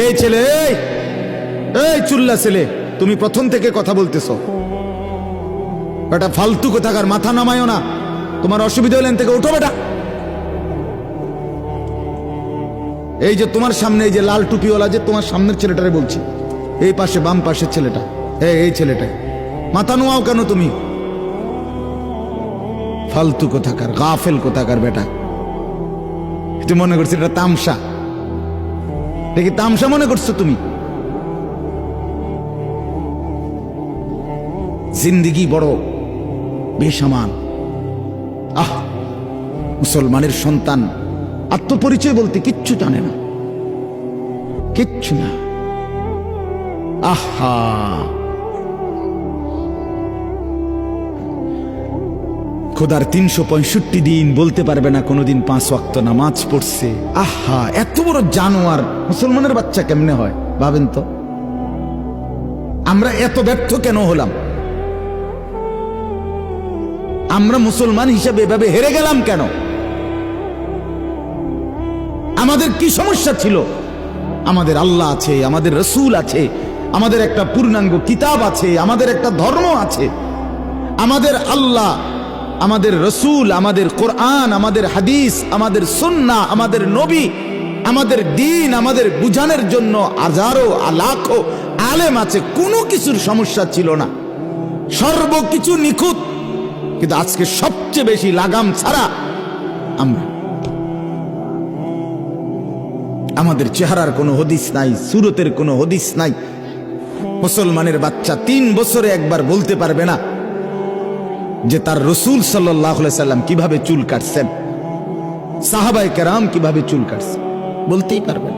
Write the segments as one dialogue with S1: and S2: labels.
S1: এই ছেলে, এই এই চুল্লা ছেলে, তুমি প্রথম থেকে কথা বলতেছো, বেটা ফালতু কোথাকার, মাথা নামায়ও না। তোমার অসুবিধা হলেন থেকে উঠো বেটা। এই যে তোমার সামনে এই যে লাল টুপিওয়ালা, যে তোমার সামনের ছেলেটারে বলছি, এই পাশে বাম পাশের ছেলেটা, এই ছেলেটাই, মাথা নোয়াও কেন তুমি? ফালতু কোথাকার, গাফেল কোথাকার বেটা। তুই মনে করছিস এটা তামসা? দেখি তামসা মনে করছো তুমি? জিন্দিগি বড় বেসামান। মুসলমানের সন্তান আত্মপরিচয় বলতে কিচ্ছু জানে না, কিচ্ছু না। আহা, খোদার 365 দিন বলতে পারবে না কোনোদিন 5 ওয়াক্ত নামাজ পড়ছে। আহা, এত বড় জানোয়ার মুসলমানের বাচ্চা কেমনে হয় ভাবেন তো? আমরা এত ব্যর্থ কেন হলাম? আমরা মুসলমান হিসাবে এভাবে হেরে গেলাম কেন? আমাদের কি সমস্যা ছিল? আমাদের আল্লাহ আছে, আমাদের রসুল আছে, আমাদের একটা পূর্ণাঙ্গ কিতাব আছে, আমাদের একটা ধর্ম আছে। আমাদের আল্লাহ, আমাদের রসুল, আমাদের কোরআন, আমাদের হাদিস, আমাদের সুন্নাহ, আমাদের নবী, আমাদের দ্বীন, আমাদের বুঝানোর জন্য হাজারো লাখো আলেম আছে। কোনো কিছুর সমস্যা ছিল না, সর্বকিছু নিখুঁত। কিন্তু আজকে সবচেয়ে বেশি লাগাম ছাড়া আমরা, আমাদের চেহারার কোনো হদিস নাই, সুরতের কোনো হদিস নাই। মুসলমানের বাচ্চা 3 বছরে একবার বলতে পারবে না যে তার রসুল সাল্লাল্লাহু আলাইহি সাল্লাম কিভাবে চুল কাটছেন, সাহাবায়ে কেরাম কিভাবে চুল কাটছেন, বলতেই পারবেন।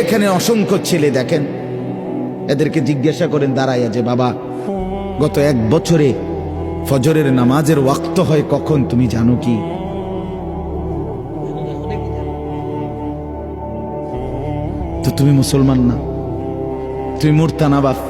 S1: এখানে অসংখ্য ছেলে দেখেন, এদেরকে জিজ্ঞাসা করেন দাঁড়াইয়া যে বাবা, গত 1 বছরে ফজরের নামাজের ওয়াক্ত হয় কখন তুমি জানো কি? তো তুমি মুসলমান না, তুমি মুরতানা বাপ।